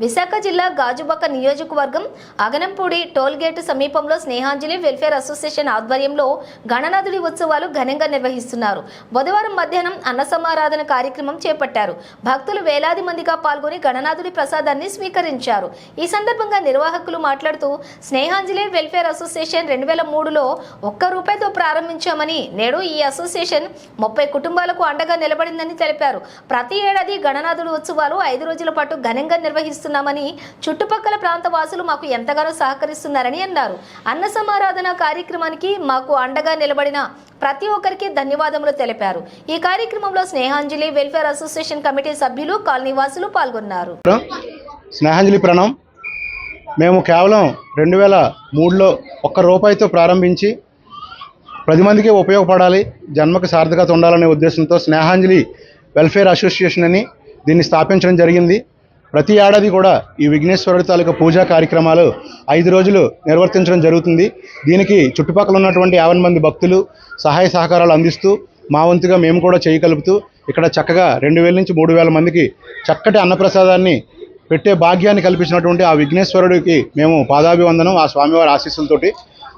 విశాఖ జిల్లా గాజుబక్క నియోజకవర్గం అగనంపూడి టోల్గేట్ సమీపంలో స్నేహాంజలి వెల్ఫేర్ అసోసియేషన్ ఆధ్వర్యంలో గణనాథుడి ఉత్సవాలు ఘనంగా నిర్వహిస్తున్నారు. బుధవారం మధ్యాహ్నం అన్న సమారాధన కార్యక్రమం చేపట్టారు. భక్తులు వేలాది మందిగా పాల్గొని గణనాథుడి ప్రసాదాన్ని స్వీకరించారు. ఈ సందర్భంగా నిర్వాహకులు మాట్లాడుతూ స్నేహాంజలి వెల్ఫేర్ అసోసియేషన్ 2003లో ₹1 ప్రారంభించామని, నేడు ఈ అసోసియేషన్ 30 కుటుంబాలకు అండగా నిలబడిందని తెలిపారు. ప్రతి ఏడాది గణనాథుడి ఉత్సవాలు 5 రోజుల పాటు ఘనంగా నిర్వహిస్తున్నామని, చుట్టుపక్కల ప్రాంత వాసులు మాకు ఎంతగానో సహకరిస్తున్నారని అన్నారు. అన్న సమారాధన కార్యక్రమానికి మాకు అండగా నిలబడిన ప్రతి ఒక్కరికి ధన్యవాదములు తెలిపారు. ఈ కార్యక్రమంలో స్నేహాంజలి వెల్ఫేర్ అసోసియేషన్ కమిటీ సభ్యులు, కాలనీ వాసులు పాల్గొన్నారు. స్నేహాంజలి ప్రణం మేము కేవలం 2003లో ₹1 ప్రారంభించి 10 మందికి ఉపయోగపడాలి, జన్మకు సార్థకత ఉండాలనే ఉద్దేశంతో స్నేహాంజలి వెల్ఫేర్ అసోసియేషన్ అని దీన్ని స్థాపించడం జరిగింది. ప్రతి ఏడాది కూడా ఈ విఘ్నేశ్వరుడి తాలూకా పూజా కార్యక్రమాలు 5 రోజులు నిర్వర్తించడం జరుగుతుంది. దీనికి చుట్టుపక్కల ఉన్నటువంటి 50 మంది భక్తులు సహాయ సహకారాలు అందిస్తూ మా వంతుగా మేము కూడా చేయగలుగుతూ ఇక్కడ చక్కగా 2000 నుంచి 3000 మందికి చక్కటి అన్నప్రసాదాన్ని పెట్టే భాగ్యాన్ని కల్పించినటువంటి ఆ విఘ్నేశ్వరుడికి మేము పాదాభివందనం, ఆ స్వామివారి ఆశీస్సులతోటి.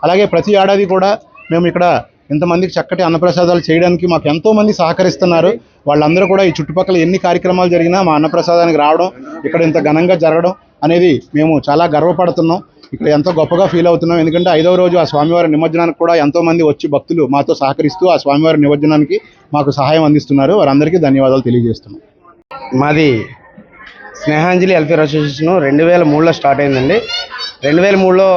అలాగే ప్రతి ఏడాది కూడా మేము ఇక్కడ ఇంతమందికి చక్కటి అన్నప్రసాదాలు చేయడానికి మాకు ఎంతోమంది సహకరిస్తున్నారు. వాళ్ళందరూ కూడా ఈ చుట్టుపక్కల ఎన్ని కార్యక్రమాలు జరిగినా మా అన్నప్రసాదానికి రావడం, ఇక్కడ ఇంత ఘనంగా జరగడం అనేది మేము చాలా గర్వపడుతున్నాం. ఇక్కడ ఎంతో గొప్పగా ఫీల్ అవుతున్నాం. ఎందుకంటే 5వ రోజు ఆ స్వామివారి నిమజ్జనానికి కూడా ఎంతోమంది వచ్చి భక్తులు మాతో సహకరిస్తూ ఆ స్వామివారి నిమజ్జనానికి మాకు సహాయం అందిస్తున్నారు. వారందరికీ ధన్యవాదాలు తెలియజేస్తున్నాం. మాది స్నేహాంజలి వెల్ఫేర్ అసోసియేషన్ 2003లో స్టార్ట్ అయిందండి. 2003లో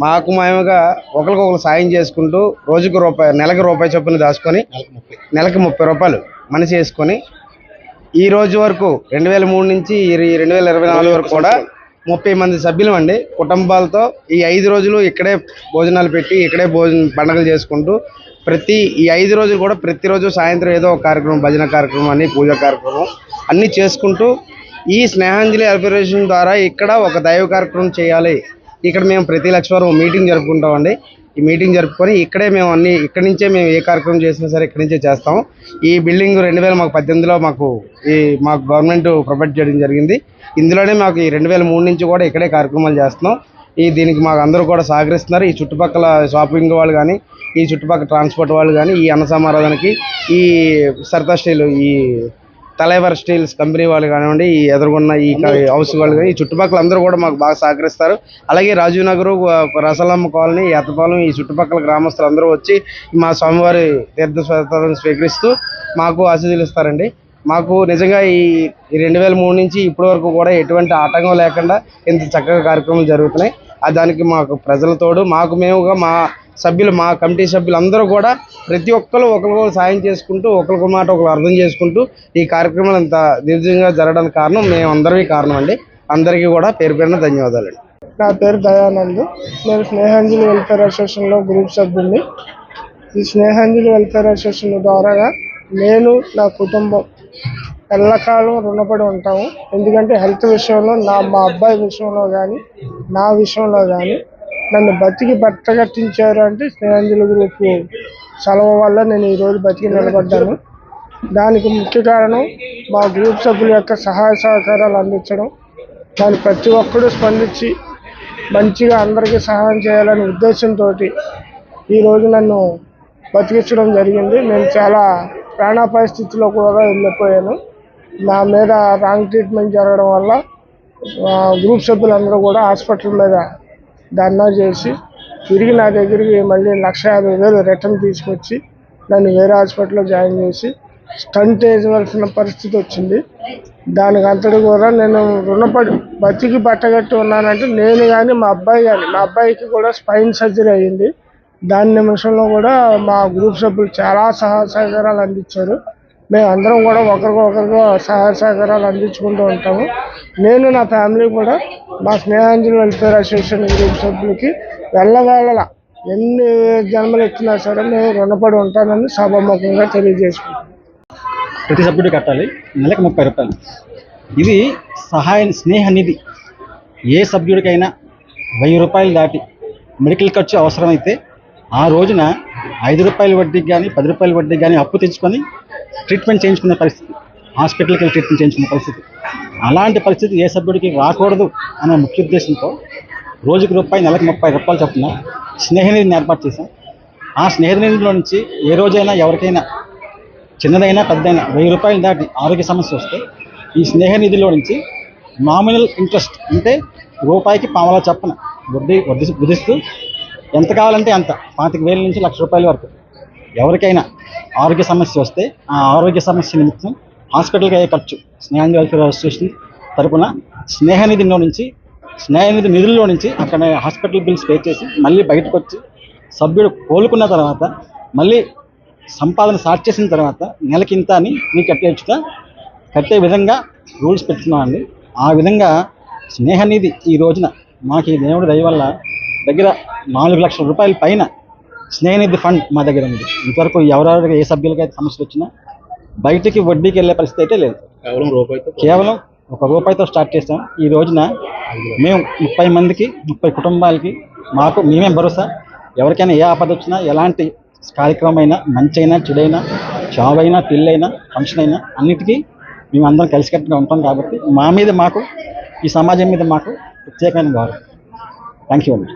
మాకు మేముగా ఒకరికొకరు సాయం చేసుకుంటూ రోజుకు నెలకు ₹1 చొప్పున దాచుకొని నెలకు ₹30 మనిషి వేసుకొని ఈ రోజు వరకు 2003 నుంచి 2024 వరకు కూడా 30 మంది సభ్యులు అండి కుటుంబాలతో ఈ 5 రోజులు ఇక్కడే భోజనాలు పెట్టి ఇక్కడే పండుగలు చేసుకుంటూ ఈ 5 రోజులు కూడా ప్రతిరోజు సాయంత్రం ఏదో ఒక కార్యక్రమం, భజన కార్యక్రమం అని, పూజా కార్యక్రమం అన్నీ చేసుకుంటూ ఈ స్నేహాంజలి వెల్ఫేర్ అసోసియేషన్ ద్వారా ఇక్కడ ఒక దైవ కార్యక్రమం చేయాలి. ఇక్కడ మేము ప్రతి లక్షవారం మీటింగ్ జరుపుకుంటామండి. ఈ మీటింగ్ జరుపుకొని ఇక్కడే మేము ఇక్కడి నుంచే మేము ఏ కార్యక్రమం చేసినా సరే ఇక్కడి నుంచే చేస్తాం. ఈ బిల్డింగ్ 2018లో మాకు గవర్నమెంట్ ప్రొవైడ్ చేయడం జరిగింది. ఇందులోనే మాకు ఈ 2003 నుంచి కూడా ఇక్కడే కార్యక్రమాలు చేస్తున్నాం. దీనికి మాకు అందరూ కూడా సహకరిస్తున్నారు. ఈ చుట్టుపక్కల షాపింగ్ వాళ్ళు కానీ, ఈ చుట్టుపక్కల ట్రాన్స్పోర్ట్ వాళ్ళు కానీ, ఈ అన్న సమారాధనకి ఈ సరితా స్టీల్, ఈ తలైవర్ స్టీల్స్ కంపెనీ వాళ్ళు కానివ్వండి, ఈ ఎదురుగున్న ఈ హౌస్ వాళ్ళు కానీ, ఈ చుట్టుపక్కల అందరూ కూడా మాకు బాగా సహకరిస్తారు. అలాగే రాజీవ్ నగర్, రసలమ్మ కాలనీ, ఎత్తపాలెం ఈ చుట్టుపక్కల గ్రామస్తులు అందరూ వచ్చి మా స్వామివారి తీర్థస్వాతాలను స్వీకరిస్తూ మాకు ఆశీస్సులు ఇస్తారండి. మాకు నిజంగా ఈ 2003 నుంచి ఇప్పటి వరకు కూడా ఎటువంటి ఆటంకం లేకుండా ఇంత చక్కగా కార్యక్రమాలు జరుగుతున్నాయి. దానికి మాకు ప్రజల తోడు, మేముగా మా సభ్యులు, మా కమిటీ సభ్యులు అందరూ కూడా ప్రతి ఒక్కరు ఒకరికొకరు సాయం చేసుకుంటూ, ఒకరికి మాట ఒకరు అర్థం చేసుకుంటూ ఈ కార్యక్రమాలు ఇంత దివ్యంగా జరగడానికి కారణం మేమందరికీ కారణం అండి. అందరికీ కూడా పేరు పేరున ధన్యవాదాలండి. నా పేరు దయానంద్. నేను స్నేహాంజలి వెల్ఫేర్ అసోసియేషన్లో గ్రూప్ సభ్యుడిని. ఈ స్నేహాంజలి వెల్ఫేర్ అసోసియేషన్ ద్వారా నేను, నా కుటుంబం ఎల్లకాలం రుణపడి ఉంటాము. ఎందుకంటే హెల్త్ విషయంలో, మా అబ్బాయి విషయంలో కానీ, నా విషయంలో కానీ నన్ను బతికి బట్టగట్టించారు అంటే స్నేహాంజలి గ్రూప్ సెలవు వల్ల నేను ఈరోజు బతికి నిలబడ్డాను. దానికి ముఖ్య కారణం మా గ్రూప్ సభ్యుల యొక్క సహాయ సహకారాలు అందించడం. దాన్ని ప్రతి ఒక్కరూ స్పందించి మంచిగా అందరికీ సహాయం చేయాలనే ఉద్దేశంతో ఈరోజు నన్ను బతికించడం జరిగింది. నేను చాలా ప్రాణాపాయ స్థితిలో కూడా వెళ్ళిపోయాను. నా మీద రాంగ్ ట్రీట్మెంట్ జరగడం వల్ల గ్రూప్ సభ్యులందరూ కూడా హాస్పిటల్ మీద ధర్నా చేసి తిరిగి నా దగ్గరికి మళ్ళీ ₹150,000 రిటర్న్ తీసుకొచ్చి నన్ను వేరే హాస్పిటల్లో జాయిన్ చేసి స్టంట్ వేయవలసిన పరిస్థితి వచ్చింది. దానికి అంతటి కూడా నేను రుణపడి బతికి బట్టగట్టి ఉన్నానంటే నేను కానీ, మా అబ్బాయికి కూడా స్పైన్ సర్జరీ అయ్యింది. దాని నిమిషంలో కూడా మా గ్రూప్ సభ్యులు చాలా సహాయ సహకారాలు అందించారు. మేము అందరం కూడా ఒకరికొకరికి సహాయ సహకారాలు అందించుకుంటూ ఉంటాము. నేను, నా ఫ్యామిలీ కూడా మా స్నేహాంజలి వెల్ఫేర్ అసోసియేషన్ గ్రూప్ సభ్యులకి వెళ్ళవేళ ఎన్ని జన్మలు ఎత్తినా సరే నేను రుణపడి ఉంటానని సభాముఖంగా తెలియజేసుకుంటాను. ప్రతి సభ్యుడు కట్టాలి, నెలకు ₹30. ఇది స్నేహ నిధి. ఏ సభ్యుడికైనా ₹1000 దాటి మెడికల్ ఖర్చు అవసరమైతే ఆ రోజున ₹5 వడ్డీకి కానీ, ₹10 వడ్డీకి కానీ అప్పు తెచ్చుకొని ట్రీట్మెంట్ చేయించుకునే పరిస్థితి, హాస్పిటల్కి వెళ్ళి ట్రీట్మెంట్ చేయించుకునే పరిస్థితి. అలాంటి పరిస్థితి ఏ సభ్యుడికి రాకూడదు అనే ముఖ్య ఉద్దేశంతో రోజుకి రూపాయి, నెలకు 30 రూపాయలు చొప్పున స్నేహనిధిని ఏర్పాటు చేశాం. ఆ స్నేహనిధిలో నుంచి ఏ రోజైనా ఎవరికైనా చిన్నదైనా పెద్దదైనా 1000 రూపాయలు దాటి ఆరోగ్య సమస్య వస్తే ఈ స్నేహనిధిలో నుంచి నామినల్ ఇంట్రెస్ట్ అంటే రూపాయికి పావలా చొప్పున వడ్డిస్తూ ఎంత కావాలంటే అంత 25,000 నుంచి 1,00,000 రూపాయల వరకు ఎవరికైనా ఆరోగ్య సమస్య వస్తే ఆ ఆరోగ్య సమస్య నిమిత్తం హాస్పిటల్కి అయ్యే ఖర్చు స్నేహాంజలి వెల్ఫేర్ అసోసియేషన్ తరపున స్నేహనిధి నిధుల్లో నుంచి అక్కడ హాస్పిటల్ బిల్స్ పే చేసి మళ్ళీ బయటకు వచ్చి సభ్యుడు కోలుకున్న తర్వాత మళ్ళీ సంపాదన స్టార్ట్ చేసిన తర్వాత నెలకింత అని మీకు కట్టే విధంగా రూల్స్ పెట్టుకున్నామండి. ఆ విధంగా స్నేహనిధి ఈ రోజున మాకు ఈ దేవుడి దయ వల్ల దగ్గర 4 లక్షల రూపాయల పైన స్నేహనిధి ఫండ్ మా దగ్గర ఉంది. ఇంతవరకు ఎవరెవరికి ఏ సభ్యులకైతే సమస్యలు వచ్చినా బయటికి వడ్డీకి వెళ్ళే పరిస్థితి అయితే లేదు. కేవలం 1 రూపాయితో స్టార్ట్ చేస్తాం. ఈ రోజున మేము 30 మందికి 30 కుటుంబాలకి మేమే భరోసా. ఎవరికైనా ఏ ఆపద వచ్చినా ఎలాంటి కార్యక్రమం అయినా మంచి అయినా చెడైనా చావైనా పెళ్ళైనా ఫంక్షన్ అయినా అన్నిటికీ మేము అందరం కలిసికట్టుగా ఉంటాం కాబట్టి మా మీద మాకు ఈ సమాజం మీద మాకు ప్రత్యేకమైన గౌరవం. థ్యాంక్ యూ అండి.